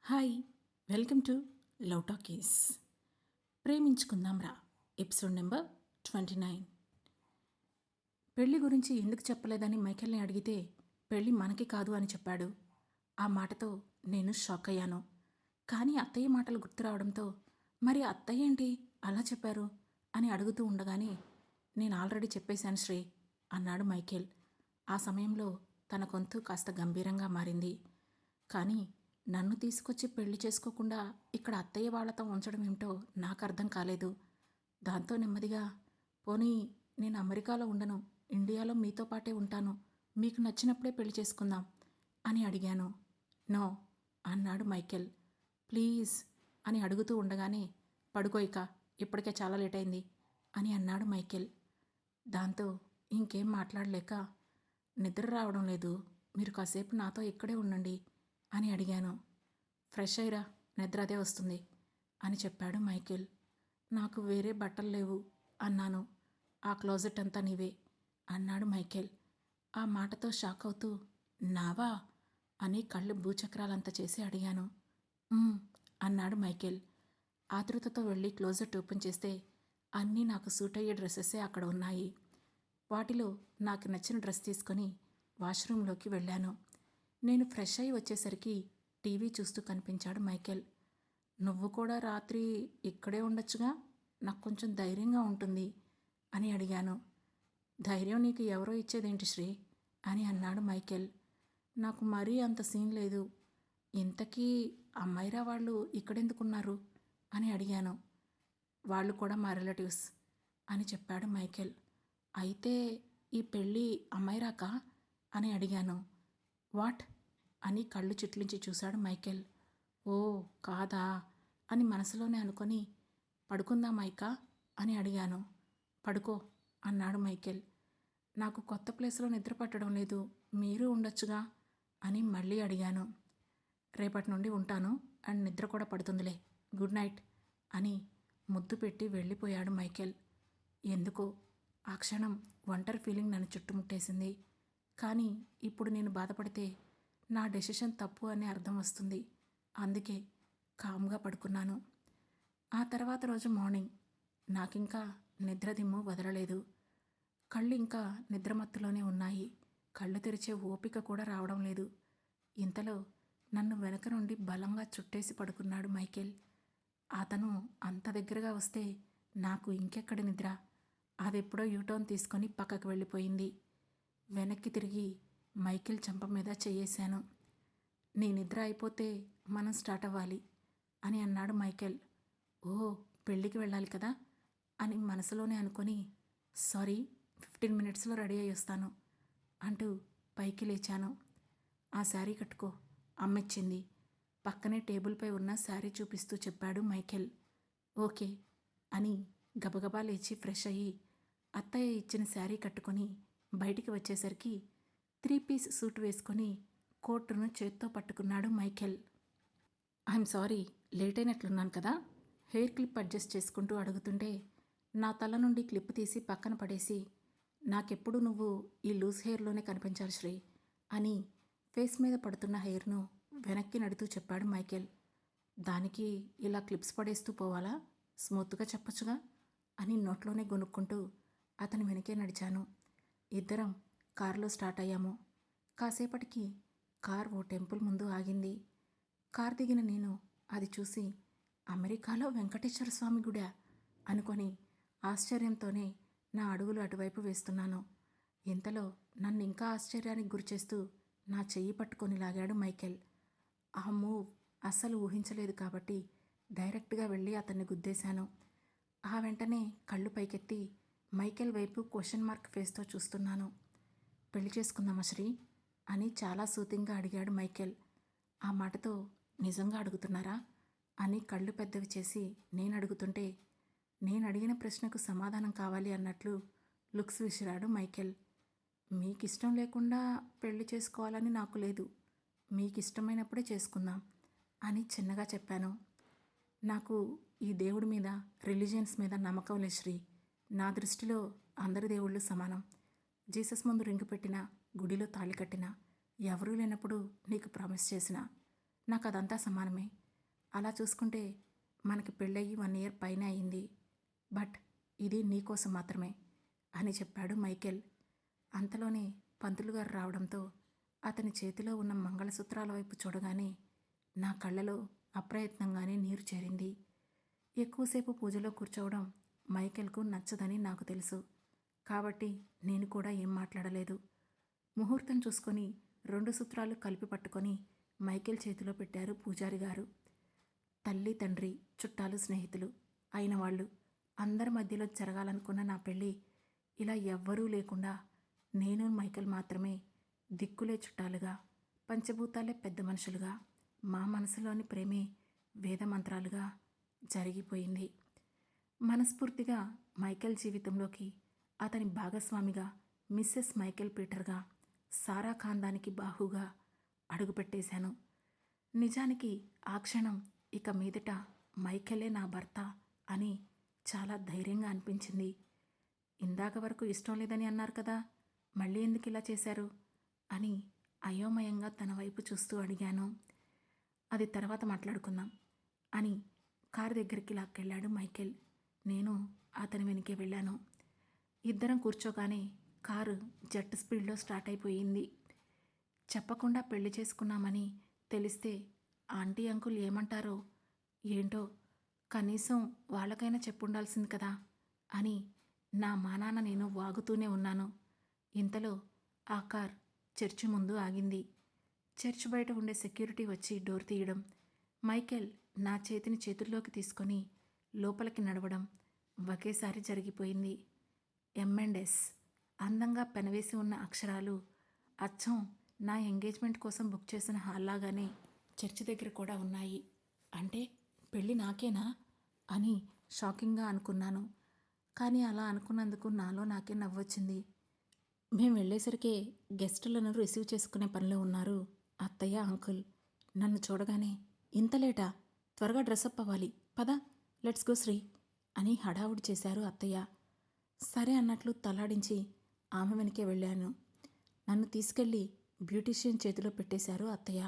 Hi, welcome to love talkies. ప్రేమించుకుందాం రా, episode number 29. పెళ్లి గురించి ఎందుకు చెప్పలేదని మైకేల్ని అడిగితే పెళ్లి మనకి కాదు అని చెప్పాడు. ఆ మాటతో నేను షాక్ అయ్యాను. కానీ అత్తయ్య మాటలు గుర్తు రావడంతో మరి అత్తయ్య ఏంటి అలా చెప్పారు అని అడుగుతూ ఉండగానే నేను ఆల్రెడీ చెప్పేశాను శ్రీ అన్నాడు మైకేల్. ఆ సమయంలో తన గొంతు కాస్త గంభీరంగా మారింది. కానీ నన్ను తీసుకొచ్చి పెళ్లి చేసుకోకుండా ఇక్కడ అత్తయ్య వాళ్లతో ఉంచడం ఏమిటో నాకు అర్థం కాలేదు. దాంతో నెమ్మదిగా పోనీ నేను అమెరికాలో ఉండను, ఇండియాలో మీతో పాటే ఉంటాను, మీకు నచ్చినప్పుడే పెళ్లి చేసుకుందాం అని అడిగాను. నో అన్నాడు మైకేల్. ప్లీజ్ అని అడుగుతూ ఉండగానే పడుకో ఇక, ఇప్పటికే చాలా లేట్ అయింది అని అన్నాడు మైకేల్. దాంతో ఇంకేం మాట్లాడలేక నిద్ర రావడం లేదు, మీరు కాసేపు నాతో ఇక్కడే ఉండండి అని అడిగాను. ఫ్రెష్ అయ్యిరా, నిద్ర అదే వస్తుంది అని చెప్పాడు మైకేల్. నాకు వేరే బట్టలు లేవు అన్నాను. ఆ క్లోజెట్ అంతా నీవే అన్నాడు మైకేల్. ఆ మాటతో షాక్ అవుతూ నావా అని కళ్ళు భూచక్రాలంతా చేసి అడిగాను. అన్నాడు మైకేల్. ఆతృతతో వెళ్ళి క్లోజెట్ ఓపెన్ చేస్తే అన్నీ నాకు సూట్ అయ్యే డ్రెస్సెసే అక్కడ ఉన్నాయి. వాటిలో నాకు నచ్చిన డ్రెస్ తీసుకొని వాష్రూమ్లోకి వెళ్ళాను. నేను ఫ్రెష్ అయ్యి వచ్చేసరికి టీవీ చూస్తూ కనిపించాడు మైకేల్. నువ్వు కూడా రాత్రి ఇక్కడే ఉండొచ్చుగా, నాకు కొంచెం ధైర్యంగా ఉంటుంది అని అడిగాను. ధైర్యం నీకు ఎవరో ఇచ్చేదేంటి శ్రీ అని అన్నాడు మైకేల్. నాకు మరీ అంత సీన్ లేదు. ఇంతకీ అమ్మాయిరా వాళ్ళు ఇక్కడెందుకున్నారు అని అడిగాను. వాళ్ళు కూడా మా రిలేటివ్స్ అని చెప్పాడు మైకేల్. అయితే ఈ పెళ్ళి అమ్మాయిరాకా అని అడిగాను. వాట్ అని కళ్ళు చిట్లించి చూశాడు మైకేల్. ఓ కాదా అని మనసులోనే అనుకొని పడుకుందా మైకా అని అడిగాను. పడుకో అన్నాడు మైకేల్. నాకు కొత్త ప్లేస్లో నిద్ర పట్టడం లేదు, మీరు ఉండొచ్చుగా అని మళ్ళీ అడిగాను. రేపటి నుండి ఉంటాను అండ్ నిద్ర కూడా పడుతుందిలే, గుడ్ నైట్ అని ముద్దు పెట్టి వెళ్ళిపోయాడు మైకేల్. ఎందుకో ఆ క్షణం ఒంటరి ఫీలింగ్ నన్ను చుట్టుముట్టేసింది. కానీ ఇప్పుడు నేను బాధపడితే నా డెసిషన్ తప్పు అని అర్థం వస్తుంది. అందుకే కామ్గా పడుకున్నాను. ఆ తర్వాత రోజు మార్నింగ్ నాకింకా నిద్రదిమ్ము వదలలేదు. కళ్ళు ఇంకా నిద్రమత్తులోనే ఉన్నాయి. కళ్ళు తెరిచే ఓపిక కూడా రావడం లేదు. ఇంతలో నన్ను వెనక నుండి బలంగా చుట్టేసి పడుకున్నాడు మైకేల్. అతను అంత దగ్గరగా వస్తే నాకు ఇంకెక్కడి నిద్ర. అదెప్పుడో యూటర్న్ తీసుకొని పక్కకు వెళ్ళిపోయింది. వెనక్కి తిరిగి మైకేల్ చెంప మీద చెయ్యేశాను. నీ నిద్ర అయిపోతే మనం స్టార్ట్ అవ్వాలి అని అన్నాడు మైకేల్. ఓ పెళ్ళికి వెళ్ళాలి కదా అని మనసులోనే అనుకొని సారీ 15 మినిట్స్లో రెడీ అయ్యి వస్తాను అంటూ పైకి లేచాను. ఆ శారీ కట్టుకో, అమ్మిచ్చింది. పక్కనే టేబుల్పై ఉన్న శారీ చూపిస్తూ చెప్పాడు మైకేల్. ఓకే అని గబగబా లేచి ఫ్రెష్ అయ్యి అత్తయ్య ఇచ్చిన శారీ కట్టుకొని బయటికి వచ్చేసరికి 3 పీస్ సూట్ వేసుకొని కోటును చేత్తో పట్టుకున్నాడు మైకేల్. ఐఎమ్ సారీ, లేట్ అయినట్లున్నాను కదా హెయిర్ క్లిప్ అడ్జస్ట్ చేసుకుంటూ అడుగుతుంటే నా తల నుండి క్లిప్ తీసి పక్కన పడేసి నాకెప్పుడు నువ్వు ఈ లూజ్ హెయిర్లోనే కనిపించాలి శ్రీ అని ఫేస్ మీద పడుతున్న హెయిర్ను వెనక్కి నడుతూ చెప్పాడు మైకేల్. దానికి ఇలా క్లిప్స్ పడేస్తూ పోవాలా, స్మూత్గా చెప్పొచ్చుగా అని నోట్లోనే గొనుక్కుంటూ అతని వెనకే నడిచాను. ఇద్దరం కారులో స్టార్ట్ అయ్యాము. కాసేపటికి కార్ ఓ టెంపుల్ ముందు ఆగింది. కార్ దిగిన నేను అది చూసి అమెరికాలో వెంకటేశ్వర స్వామి గుడా అనుకొని ఆశ్చర్యంతోనే నా అడుగులు అటువైపు వేస్తున్నాను. ఇంతలో నన్ను ఇంకా ఆశ్చర్యానికి గురిచేస్తూ నా చెయ్యి పట్టుకొని లాగాడు మైకేల్. ఆ మూవ్ అస్సలు ఊహించలేదు కాబట్టి డైరెక్ట్గా వెళ్ళి అతన్ని గుద్దేశాను. ఆ వెంటనే కళ్ళు పైకెత్తి మైకేల్ వైపు క్వశ్చన్ మార్క్ ఫేస్తో చూస్తున్నాను. పెళ్లి చేసుకుందామా శ్రీ అని చాలా సూతింగ్గా అడిగాడు మైకేల్. ఆ మాటతో నిజంగా అడుగుతున్నారా అని కళ్ళు పెద్దవి చేసి నేను అడుగుతుంటే నేను అడిగిన ప్రశ్నకు సమాధానం కావాలి అన్నట్లు లుక్స్ విసిరాడు మైకేల్. మీకిష్టం లేకుండా పెళ్లి చేసుకోవాలని నాకు లేదు, మీకిష్టమైనప్పుడే చేసుకుందాం అని చిన్నగా చెప్పాను. నాకు ఈ దేవుడి మీద, రిలీజియన్స్ మీద నమ్మకం లేదు శ్రీ. నా దృష్టిలో అందరి దేవుళ్ళు సమానం. జీసస్ ముందు రింగు పెట్టినా, గుడిలో తాళి కట్టినా, ఎవరూ లేనప్పుడు నీకు ప్రామిస్ చేసిన నాకు అదంతా సమానమే. అలా చూసుకుంటే మనకి పెళ్ళయి 1 ఇయర్ పైనే అయింది. బట్ ఇది నీకోసం మాత్రమే అని చెప్పాడు మైకేల్. అంతలోనే పంతులు గారు రావడంతో అతని చేతిలో ఉన్న మంగళసూత్రాల వైపు చూడగానే నా కళ్ళలో అప్రయత్నంగానే నీరు చేరింది. ఎక్కువసేపు పూజలో కూర్చోవడం మైకేల్కు నచ్చదని నాకు తెలుసు. కాబట్టి నేను కూడా ఏం మాట్లాడలేదు. ముహూర్తం చూసుకొని 2 సూత్రాలు కలిపి పట్టుకొని మైకేల్ చేతిలో పెట్టారు పూజారి గారు. తల్లి, తండ్రి, చుట్టాలు, స్నేహితులు అయిన వాళ్ళు అందరి మధ్యలో జరగాలనుకున్న నా పెళ్ళి ఇలా ఎవ్వరూ లేకుండా నేను, మైకేల్ మాత్రమే దిక్కులే చుట్టాలుగా, పంచభూతాలే పెద్ద మనుషులుగా, మా మనసులోని ప్రేమే వేదమంత్రాలుగా జరిగిపోయింది. మనస్ఫూర్తిగా మైకేల్ జీవితంలోకి అతని భాగస్వామిగా మిస్సెస్ మైకేల్ పీటర్గా, సారా ఖాందానికి బాహుగా అడుగుపెట్టేశాను. నిజానికి ఆ క్షణం ఇక మీదట మైకేలే నా భర్త అని చాలా ధైర్యంగా అనిపించింది. ఇందాక వరకు ఇష్టం లేదని అన్నారు కదా, మళ్ళీ ఎందుకు ఇలా చేశారు అని అయోమయంగా తన వైపు చూస్తూ అడిగాను. అది తర్వాత మాట్లాడుకుందాం అని కారు దగ్గరికి లాక్కెళ్ళాడు మైకేల్. నేను అతని వెనకే వెళ్ళాను. ఇద్దరం కూర్చోగానే కారు జెట్ స్పీడ్లో స్టార్ట్ అయిపోయింది. చెప్పకుండా పెళ్లి చేసుకున్నామని తెలిస్తే ఆంటీ అంకుల్ ఏమంటారో ఏంటో, కనీసం వాళ్ళకైనా చెప్పుండాల్సింది కదా అని నా మానాన నేను వాగుతూనే ఉన్నాను. ఇంతలో ఆ కార్ చర్చి ముందు ఆగింది. చర్చ్ బయట ఉండే సెక్యూరిటీ వచ్చి డోర్ తీయడం, మైకేల్ నా చేతిని చేతుల్లోకి తీసుకొని లోపలికి నడవడం ఒకేసారి జరిగిపోయింది. M&S అందంగా పెనవేసి ఉన్న అక్షరాలు అచ్చం నా ఎంగేజ్మెంట్ కోసం బుక్ చేసిన హాల్లాగానే చర్చి దగ్గర కూడా ఉన్నాయి. అంటే పెళ్ళి నాకేనా అని షాకింగ్గా అనుకున్నాను. కానీ అలా అనుకున్నందుకు నాలో నాకే నవ్వొచ్చింది. మేము వెళ్ళేసరికే గెస్టులను రిసీవ్ చేసుకునే పనిలో ఉన్నారు అత్తయ్య, అంకుల్. నన్ను చూడగానే ఇంత లేటా, త్వరగా డ్రెస్అప్ అవ్వాలి, పద లెట్స్ గో శ్రీ అని హడావుడి చేశారు అత్తయ్య. సరే అన్నట్లు తలాడించి ఆమె వెనకే వెళ్ళాను. నన్ను తీసుకెళ్ళి బ్యూటీషియన్ చేతిలో పెట్టేశారు అత్తయ్య.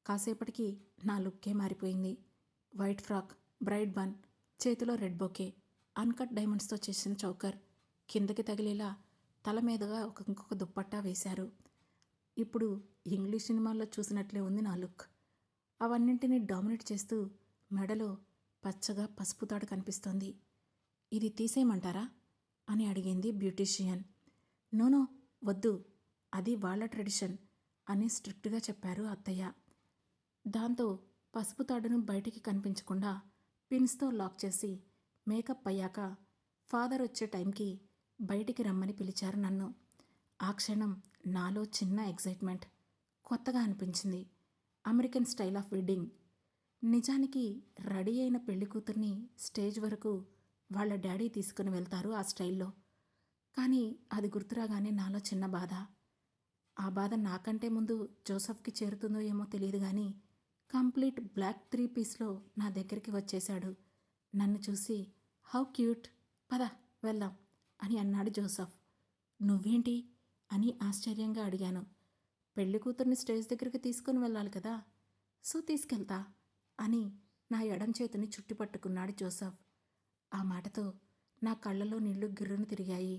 కాసేపటికి నా లుక్కే మారిపోయింది. వైట్ ఫ్రాక్, బ్రైడ్ బన్, చేతిలో రెడ్ బొకే, అన్కట్ డైమండ్స్తో చేసిన చౌకర్, కిందకి తగిలేలా తల మీదుగా ఇంకొక దుప్పట్టా వేశారు. ఇప్పుడు ఇంగ్లీష్ సినిమాల్లో చూసినట్లే ఉంది నా లుక్. అవన్నింటినీ డామినేట్ చేస్తూ మెడలో పచ్చగా పసుపు తాడు కనిపిస్తోంది. ఇది తీసేయమంటారా అని అడిగింది బ్యూటీషియన్. నోనో వద్దు, అది వాళ్ళ ట్రెడిషన్ అని స్ట్రిక్ట్గా చెప్పారు అత్తయ్య. దాంతో పసుపు తాడును బయటికి కనిపించకుండా పిన్స్తో లాక్ చేసి మేకప్ అయ్యాక ఫాదర్ వచ్చే టైంకి బయటికి రమ్మని పిలిచారు నన్ను. ఆ క్షణం నాలో చిన్న ఎగ్జైట్మెంట్, కొత్తగా అనిపించింది. American style of wedding. నిజానికి రెడీ అయిన పెళ్లి కూతుర్ని స్టేజ్ వరకు వాళ్ళ డాడీ తీసుకుని వెళ్తారు ఆ స్టైల్లో. కానీ అది గుర్తురాగానే నాలో చిన్న బాధ. ఆ బాధ నాకంటే ముందు జోసెఫ్కి చేరుతుందో ఏమో తెలియదు కానీ కంప్లీట్ బ్లాక్ 3 పీస్లో నా దగ్గరికి వచ్చేశాడు. నన్ను చూసి హౌ క్యూట్, పద వెళ్దాం అని అన్నాడు జోసెఫ్. నువ్వేంటి అని ఆశ్చర్యంగా అడిగాను. పెళ్లి కూతుర్ని స్టేజ్ దగ్గరికి తీసుకుని వెళ్ళాలి కదా, సో తీసుకెళ్తా అని నా ఎడం చేతిని చుట్టుపట్టుకున్నాడు జోసెఫ్. ఆ మాటతో నా కళ్ళలో నీళ్లు గిర్రును తిరిగాయి.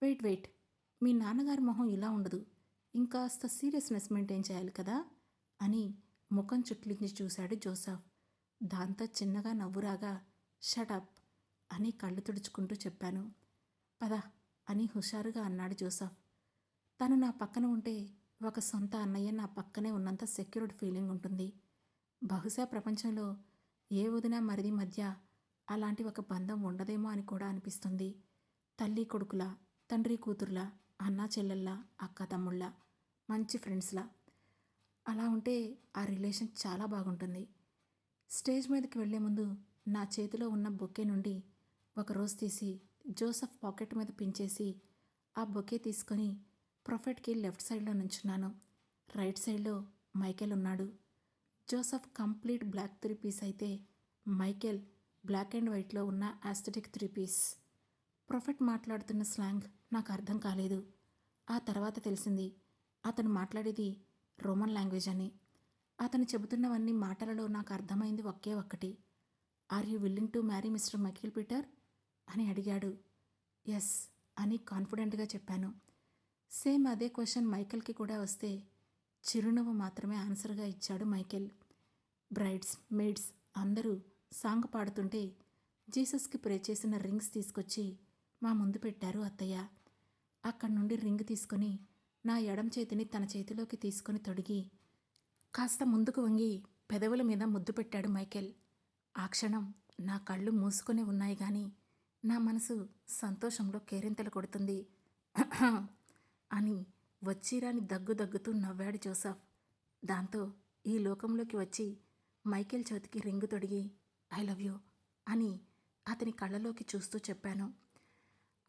వెయిట్, మీ నాన్నగారి మొహం ఇలా ఉండదు, ఇంకాస్త సీరియస్నెస్ మెయింటైన్ చేయాలి కదా అని ముఖం చుట్లించి చూశాడు జోసెఫ్. దాంతో చిన్నగా నవ్వురాగా షటప్ అని కళ్ళు తుడుచుకుంటూ చెప్పాను. పద అని హుషారుగా అన్నాడు జోసెఫ్. తను నా పక్కన ఉంటే ఒక సొంత అన్నయ్య నా పక్కనే ఉన్నంత సెక్యూర్డ్ ఫీలింగ్ ఉంటుంది. బహుశా ప్రపంచంలో ఏ వదిన మరిది మధ్య అలాంటి ఒక బంధం ఉండదేమో అని కూడా అనిపిస్తుంది. తల్లి కొడుకులా, తండ్రి కూతురులా, అన్నా చెల్లెల్లా, అక్క తమ్ముళ్ళ, మంచి ఫ్రెండ్స్లా. అలా ఉంటే ఆ రిలేషన్ చాలా బాగుంటుంది. స్టేజ్ మీదకి వెళ్లే ముందు నా చేతిలో ఉన్న బొకే నుండి ఒక రోజ్ తీసి జోసెఫ్ పాకెట్ మీద పించేసి ఆ బొకే తీసుకొని ప్రొఫెట్కి లెఫ్ట్ సైడ్లో నుంచున్నాను. రైట్ సైడ్లో మైకేల్ ఉన్నాడు. జోసెఫ్ కంప్లీట్ బ్లాక్ 3 పీస్ అయితే మైకేల్ బ్లాక్ అండ్ వైట్లో ఉన్న ఆస్థెటిక్ 3 పీస్. ప్రొఫెట్ మాట్లాడుతున్న స్లాంగ్ నాకు అర్థం కాలేదు. ఆ తర్వాత తెలిసింది అతను మాట్లాడేది రోమన్ లాంగ్వేజ్ అని. అతను చెబుతున్నవన్నీ మాటలలో నాకు అర్థమైంది ఒకే ఒక్కటి. Are you willing to marry Mr Michael Peter అని అడిగాడు. ఎస్ అని కాన్ఫిడెంట్గా చెప్పాను. సేమ్ అదే క్వశ్చన్ మైకేల్కి కూడా వస్తే చిరునవ్వు మాత్రమే ఆన్సర్గా ఇచ్చాడు మైకేల్. బ్రైడ్స్ మేడ్స్ అందరూ సాంగ్ పాడుతుంటే జీసస్కి ప్రే చేసిన రింగ్స్ తీసుకొచ్చి మా ముందు పెట్టారు అత్తయ్య. అక్కడి నుండి రింగ్ తీసుకొని నా ఎడం చేతిని తన చేతిలోకి తీసుకొని తొడిగి కాస్త ముందుకు వంగి పెదవుల మీద ముద్దు పెట్టాడు మైకేల్. ఆ క్షణం నా కళ్ళు మూసుకొని ఉన్నాయి కానీ నా మనసు సంతోషంలో కేరింతలు కొడుతుంది. అని వచ్చిరాని దగ్గుతూ నవ్వాడు జోసఫ్. దాంతో ఈ లోకంలోకి వచ్చి మైకేల్ చేతికి రింగు తొడిగి ఐ లవ్ యూ అని అతని కళ్ళలోకి చూస్తూ చెప్పాను.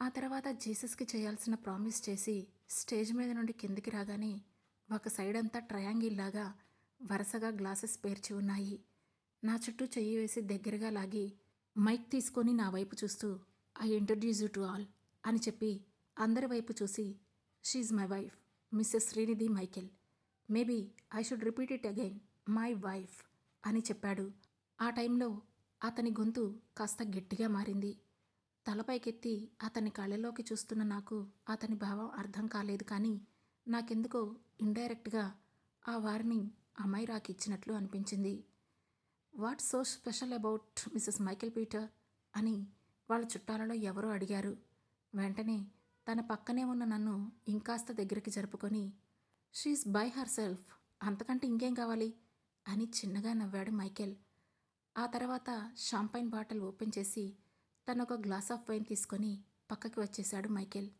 ఆ తర్వాత జీసస్కి చేయాల్సిన ప్రామిస్ చేసి స్టేజ్ మీద నుండి కిందికి రాగానే ఒక సైడ్ అంతా ట్రయాంగిల్ లాగా వరుసగా గ్లాసెస్ పేర్చి ఉన్నాయి. నా చుట్టూ చెయ్యి వేసి దగ్గరగా లాగి మైక్ తీసుకొని నా వైపు చూస్తూ I introduce you to all అని చెప్పి అందరి వైపు చూసి she my wife Mrs Srinidhi Michael. Maybe I should repeat it again my wife అని చెప్పాడు. ఆ టైంలో అతని గొంతు కాస్త గట్టిగా మారింది. తలపైకెత్తి అతని కళ్ళలోకి చూస్తున్న నాకు అతని భావం అర్థం కాలేదు కానీ నాకెందుకో ఇండైరెక్ట్గా ఆ వార్నింగ్ అమైరాకి ఇచ్చినట్లు అనిపించింది. What so special about Mrs Michael Peter అని వాళ్ళ చుట్టాలలో ఎవరో అడిగారు. వెంటనే తన పక్కనే ఉన్న నన్ను ఇంకాస్త దగ్గరికి జరుపుకొని షీఈస్ బై హర్ సెల్ఫ్, అంతకంటే ఇంకేం కావాలి అని చిన్నగా నవ్వాడు మైకేల్. ఆ తర్వాత షాంపైన్ బాటిల్ ఓపెన్ చేసి తను ఒక గ్లాస్ ఆఫ్ వైన్ తీసుకొని పక్కకి వచ్చేశాడు మైకేల్.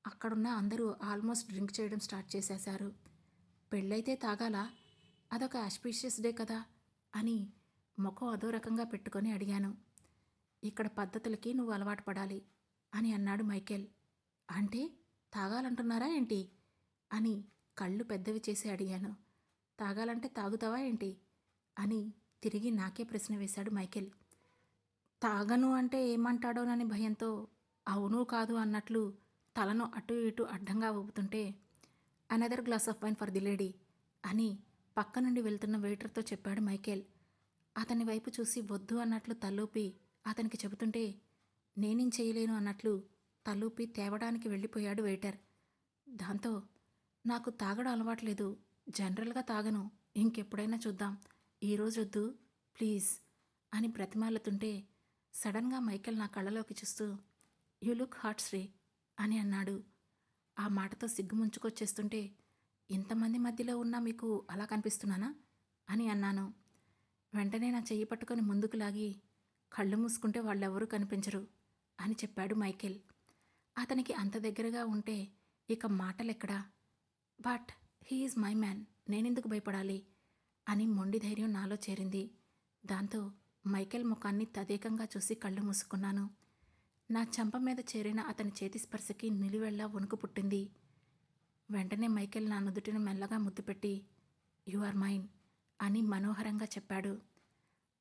అక్కడున్న అందరూ ఆల్మోస్ట్ డ్రింక్ చేయడం స్టార్ట్ చేసేశారు. పెళ్ళైతే తాగాలా? అదొక ఆస్పీషియస్ డే కదా అని ముఖం అదో రకంగా పెట్టుకొని అడిగాను. ఇక్కడ పద్ధతులకి నువ్వు అలవాటు పడాలి అని అన్నాడు మైకేల్. అంటే తాగాలంటున్నారా ఏంటి అని కళ్ళు పెద్దవి చేసి అడిగాను. తాగాలంటే తాగుతావా ఏంటి అని తిరిగి నాకే ప్రశ్న వేశాడు మైకేల్. తాగను అంటే ఏమంటాడోనని భయంతో అవును కాదు అన్నట్లు తలను అటు ఇటు అడ్డంగా ఊపుతుంటే another glass of wine for the lady అని పక్క నుండి వెళ్తున్న వెయిటర్తో చెప్పాడు మైకేల్. అతని వైపు చూసి వద్దు అన్నట్లు తలూపి అతనికి చెబుతుంటే నేనేం చేయలేను అన్నట్లు తలూపి తేవడానికి వెళ్ళిపోయాడు వెయిటర్. దాంతో నాకు తాగడం అలవాట్లేదు, జనరల్గా తాగను, ఇంకెప్పుడైనా చూద్దాం, ఈరోజు వద్దు ప్లీజ్ అని బ్రతిమాలుతుంటే సడన్గా మైకేల్ నా కళ్ళలోకి చూస్తూ యూ లుక్ హాట్ శ్రీ అని అన్నాడు. ఆ మాటతో సిగ్గు ముంచుకొచ్చేస్తుంటే ఇంతమంది మధ్యలో ఉన్నా మీకు అలా కనిపిస్తున్నానా అని అన్నాను. వెంటనే నా చెయ్యి పట్టుకొని ముందుకు లాగి కళ్ళు మూసుకుంటే వాళ్ళెవరూ కనిపించరు అని చెప్పాడు మైకేల్. అతనికి అంత దగ్గరగా ఉంటే ఇక మాటలెక్కడా? బట్ హీఈస్ మై మ్యాన్, నేనెందుకు భయపడాలి అని మొండి ధైర్యం నాలో చేరింది. దాంతో మైకేల్ ముఖాన్ని తదేకంగా చూసి కళ్ళు మూసుకున్నాను. నా చెంప మీద చేరిన అతని చేతి స్పర్శకి నిలువెల్లా వణుకు పుట్టింది. వెంటనే మైకేల్ నా నుదుటిని మెల్లగా ముద్దు పెట్టి యు ఆర్ మైన్ అని మనోహరంగా చెప్పాడు.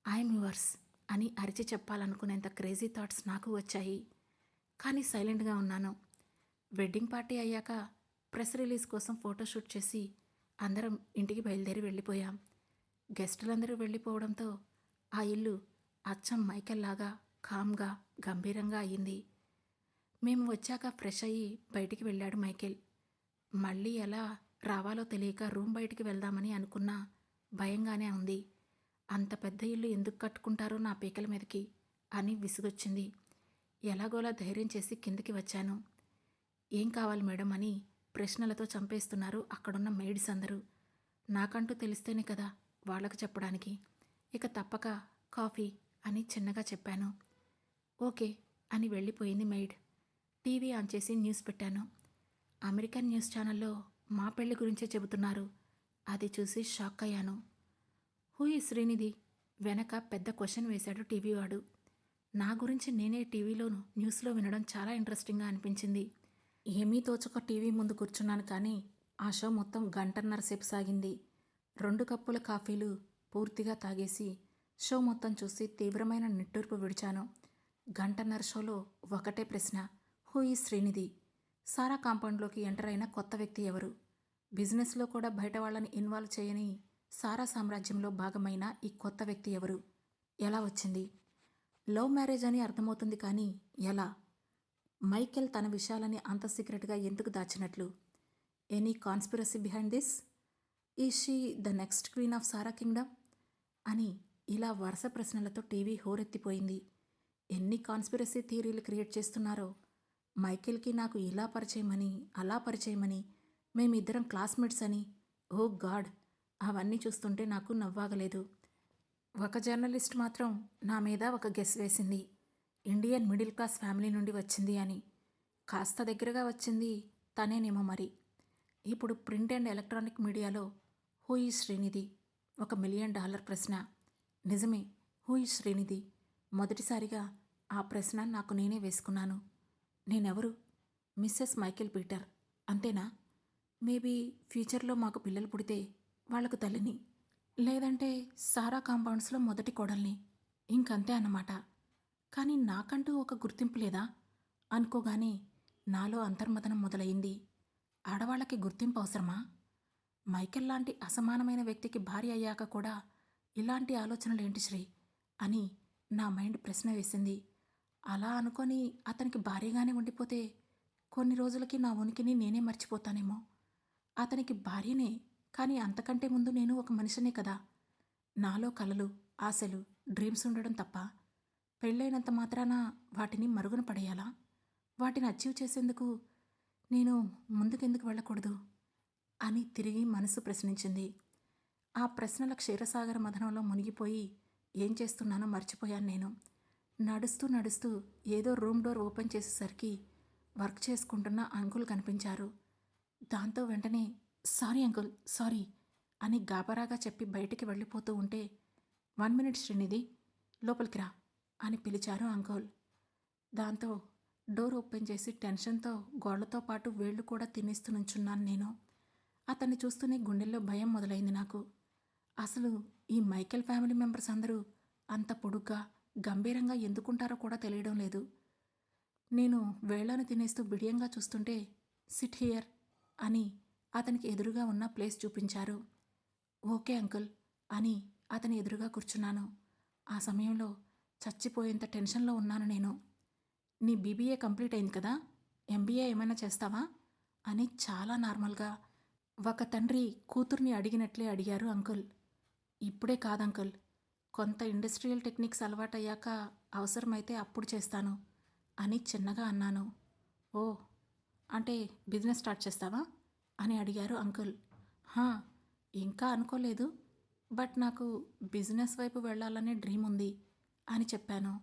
ఐఎమ్ యువర్స్ అని అరిచి చెప్పాలనుకునేంత క్రేజీ థాట్స్ నాకు వచ్చాయి. కానీ సైలెంట్గా ఉన్నాను. వెడ్డింగ్ పార్టీ అయ్యాక ప్రెస్ రిలీజ్ కోసం ఫోటోషూట్ చేసి అందరం ఇంటికి బయలుదేరి వెళ్ళిపోయాం. గెస్టులందరూ వెళ్ళిపోవడంతో ఆ ఇల్లు అచ్చం మైకేల్ లాగా కామ్గా గంభీరంగా అయ్యింది. మేము వచ్చాక ఫ్రెష్ అయ్యి బయటికి వెళ్ళాడు మైకేల్. మళ్ళీ ఎలా రావాలో తెలియక రూమ్ బయటికి వెళ్దామని అనుకున్నా భయంగానే ఉంది. అంత పెద్ద ఇల్లు ఎందుకు కట్టుకుంటారో నా పీకల మీదకి అని విసుగొచ్చింది. ఎలాగోలా ధైర్యం చేసి కిందికి వచ్చాను. ఏం కావాలి మేడం అని ప్రశ్నలతో చంపేస్తున్నారు అక్కడున్న మెయిడ్స్ అందరూ. నాకంటూ తెలిస్తేనే కదా వాళ్ళకు చెప్పడానికి. ఇక తప్పక కాఫీ అని చిన్నగా చెప్పాను. ఓకే అని వెళ్ళిపోయింది మెయిడ్. టీవీ ఆన్ చేసి న్యూస్ పెట్టాను. అమెరికన్ న్యూస్ ఛానల్లో మా పెళ్లి గురించే చెబుతున్నారు. అది చూసి షాక్ అయ్యాను. హూ ఈ శ్రీనిధి వెనక పెద్ద క్వశ్చన్ వేశాడు టీవీ వాడు. నా గురించి నేనే టీవీలోను న్యూస్లో వినడం చాలా ఇంట్రెస్టింగ్గా అనిపించింది. ఏమీ తోచక టీవీ ముందు కూర్చున్నాను కానీ ఆ షో మొత్తం 1.5 సేపు సాగింది. 2 కప్పుల కాఫీలు పూర్తిగా తాగేసి షో మొత్తం చూసి తీవ్రమైన నిట్టూర్పు విడిచాను. 1.5 షోలో ఒకటే ప్రశ్న, హూ ఈ శ్రీనిధి? సారా కాంపౌండ్లోకి ఎంటర్ అయిన కొత్త వ్యక్తి ఎవరు? బిజినెస్లో కూడా బయట వాళ్ళని ఇన్వాల్వ్ చేయని సారా సామ్రాజ్యంలో భాగమైన ఈ కొత్త వ్యక్తి ఎవరు? ఎలా వచ్చింది? లవ్ మ్యారేజ్ అని అర్థమవుతుంది కానీ ఎలా? మైకెల్ తన విషయాలని అంత సీక్రెట్గా ఎందుకు దాచినట్లు? Any conspiracy behind this? Is she the next queen of Sara kingdom? అని ఇలా వరుస ప్రశ్నలతో టీవీ హోరెత్తిపోయింది. ఎన్ని కాన్స్పిరసీ థియరీలు క్రియేట్ చేస్తున్నారో. మైకేల్కి నాకు ఇలా పరిచయమని, అలా పరిచయమని, మేమిద్దరం క్లాస్మేట్స్ అని. ఓ గాడ్! అవన్నీ చూస్తుంటే నాకు నవ్వాగలేదు. ఒక జర్నలిస్ట్ మాత్రం నా మీద ఒక గెస్ వేసింది. ఇండియన్ మిడిల్ క్లాస్ ఫ్యామిలీ నుండి వచ్చింది అని. కాస్త దగ్గరగా వచ్చింది తనేనేమో మరి. ఇప్పుడు ప్రింట్ అండ్ ఎలక్ట్రానిక్ మీడియాలో హూ ఈజ్ శ్రీనిధి? $1 మిలియన్ ప్రశ్న. నిజమే, హూ ఈజ్ శ్రీనిధి? మొదటిసారిగా ఆ ప్రశ్న నాకు నేనే వేసుకున్నాను. నేనెవరు? మిస్సెస్ మైకేల్ పీటర్, అంతేనా? మేబీ ఫ్యూచర్లో మాకు పిల్లలు పుడితే వాళ్లకు తల్లిని, లేదంటే సారా కాంపౌండ్స్లో మొదటి కోడల్ని, ఇంకంతే అన్నమాట. కానీ నాకంటూ ఒక గుర్తింపు లేదా అనుకోగానే నాలో అంతర్మథనం మొదలైంది. ఆడవాళ్ళకి గుర్తింపు అవసరమా? మైకేల్ లాంటి అసమానమైన వ్యక్తికి భార్య అయ్యాక కూడా ఇలాంటి ఆలోచనలేంటి శ్రీ అని నా మైండ్ ప్రశ్న వేసింది. అలా అనుకొని అతనికి భార్యగానే ఉండిపోతే కొన్ని రోజులకి నా ఉనికిని నేనే మర్చిపోతానేమో. అతనికి భార్యనే, కానీ అంతకంటే ముందు నేను ఒక మనిషినే కదా. నాలో కలలు, ఆశలు, డ్రీమ్స్ ఉండడం తప్ప పెళ్ళైనంత మాత్రాన వాటిని మరుగున పడేయాలా? వాటిని అచీవ్ చేసేందుకు నేను ముందుకెందుకు వెళ్ళకూడదు అని తిరిగి మనసు ప్రశ్నించింది. ఆ ప్రశ్నల క్షీరసాగర మథనంలో మునిగిపోయి ఏం చేస్తున్నానో మర్చిపోయాను నేను. నడుస్తూ నడుస్తూ ఏదో రూమ్ డోర్ ఓపెన్ చేసేసరికి వర్క్ చేసుకుంటున్న అంకుల్ కనిపించారు. దాంతో వెంటనే సారీ అంకుల్, సారీ అని గాబరాగా చెప్పి బయటికి వెళ్ళిపోతూ ఉంటే 1 మినిట్ శ్రీనిధి, లోపలికి రా అని పిలిచారు అంకుల్. దాంతో డోర్ ఓపెన్ చేసి టెన్షన్తో గోళ్లతో పాటు వేళ్లు కూడా తినేస్తూ నుంచున్నాను నేను. అతన్ని చూస్తూనే గుండెల్లో భయం మొదలైంది నాకు. అసలు ఈ మైకేల్ ఫ్యామిలీ మెంబర్స్ అందరూ అంత పొడుగ్గా, గంభీరంగా ఎందుకుంటారో కూడా తెలియడం లేదు. నేను వేళ్లను తినేస్తూ బిడియంగా చూస్తుంటే సిట్ హియర్ అని అతనికి ఎదురుగా ఉన్న ప్లేస్ చూపించారు. ఓకే అంకుల్ అని అతని ఎదురుగా కూర్చున్నాను. ఆ సమయంలో చచ్చిపోయేంత టెన్షన్లో ఉన్నాను నేను. నీ బీబీఏ కంప్లీట్ అయింది కదా, ఎంబీఏ ఏమైనా చేస్తావా అని చాలా నార్మల్గా ఒక తండ్రి కూతుర్ని అడిగినట్లే అడిగారు అంకుల్. ఇప్పుడే కాదంకుల్, కొంత ఇండస్ట్రియల్ టెక్నిక్స్ అలవాటయ్యాక అవసరమైతే అప్పుడు చేస్తాను అని చిన్నగా అన్నాను. ఓ, అంటే బిజినెస్ స్టార్ట్ చేస్తావా అని అడిగారు అంకుల్. హా, ఇంకా అనుకోలేదు, బట్ నాకు బిజినెస్ వైపు వెళ్ళాలనే డ్రీమ్ ఉంది అని చెప్పాను.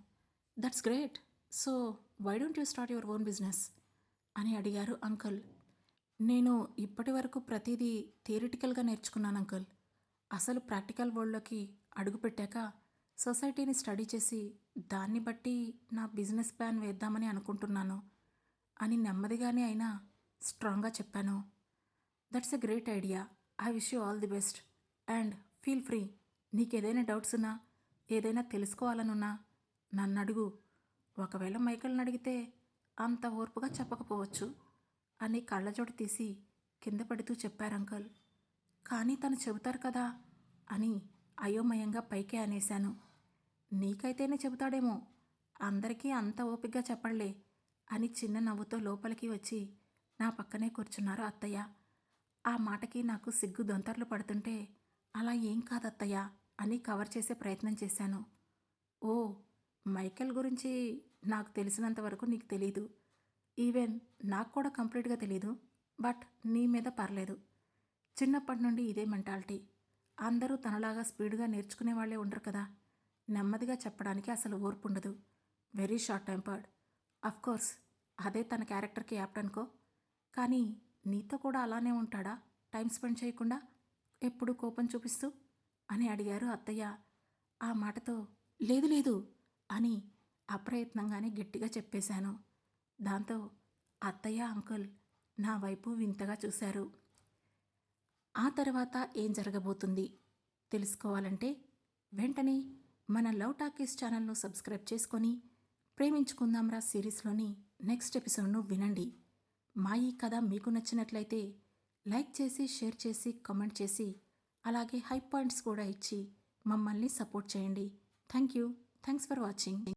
That's great. So why don't you start your own business అని అడిగారు అంకుల్. నేను ఇప్పటి వరకు ప్రతిదీ థియరిటికల్గా నేర్చుకున్నాను అంకుల్. అసలు ప్రాక్టికల్ వరల్డ్లోకి అడుగుపెట్టాక సొసైటీని స్టడీ చేసి దాన్ని బట్టి నా బిజినెస్ ప్లాన్ వేద్దామని అనుకుంటున్నాను అని నెమ్మదిగానే అయినా స్ట్రాంగ్గా చెప్పాను. That's a great idea. I wish you all the best and feel free. నీకేదైనా డౌట్స్ ఉన్నా, ఏదైనా తెలుసుకోవాలనున్నా నన్ను అడుగు. ఒకవేళ మైకేల్ని అడిగితే అంత ఓర్పుగా చెప్పకపోవచ్చు అని కళ్ళజోడు తీసి కింద పడుతూ చెప్పారు అంకుల్. కానీ తను చెబుతారు కదా అని అయోమయంగా పైకే అనేశాను. నీకైతేనే చెబుతాడేమో, అందరికీ అంత ఓపిగ్గా చెప్పళ్లే అని చిన్న నవ్వుతో లోపలికి వచ్చి నా పక్కనే కూర్చున్నారు అత్తయ్య. ఆ మాటకి నాకు సిగ్గు దొంతర్లు పడుతుంటే అలా ఏం కాదత్తయ్య అని కవర్ చేసే ప్రయత్నం చేశాను. ఓ, మైకేల్ గురించి నాకు తెలిసినంత వరకు నీకు తెలీదు. ఈవెన్ నాకు కూడా కంప్లీట్గా తెలీదు. బట్ నీ మీద పర్లేదు. చిన్నప్పటి నుండి ఇదే మెంటాలిటీ. అందరూ తనలాగా స్పీడ్గా నేర్చుకునే వాళ్ళే ఉండరు కదా. నెమ్మదిగా చెప్పడానికి అసలు ఓర్పు ఉండదు. Very short tempered. అఫ్కోర్స్ అదే తన క్యారెక్టర్కి యాప్ట్ అనుకో. కానీ నీతో కూడా అలానే ఉంటాడా, టైం స్పెండ్ చేయకుండా ఎప్పుడు కోపం చూపిస్తూ అని అడిగారు అత్తయ్య. ఆ మాటతో లేదు లేదు అని అప్రయత్నంగానే గట్టిగా చెప్పేశాను. దాంతో అత్తయ్య అంకుల్ నా వైపు వింతగా చూశారు. ఆ తర్వాత ఏం జరగబోతుంది తెలుసుకోవాలంటే వెంటనే మన లవ్ టాకీస్ ఛానల్ను సబ్స్క్రైబ్ చేసుకొని ప్రేమించుకుందాంరా సిరీస్లోని నెక్స్ట్ ఎపిసోడ్ను వినండి. మా ఈ కథ మీకు నచ్చినట్లయితే లైక్ చేసి, షేర్ చేసి, కామెంట్ చేసి అలాగే హై పాయింట్స్ కూడా ఇచ్చి మమ్మల్ని సపోర్ట్ చేయండి. Thank you. Thanks for watching.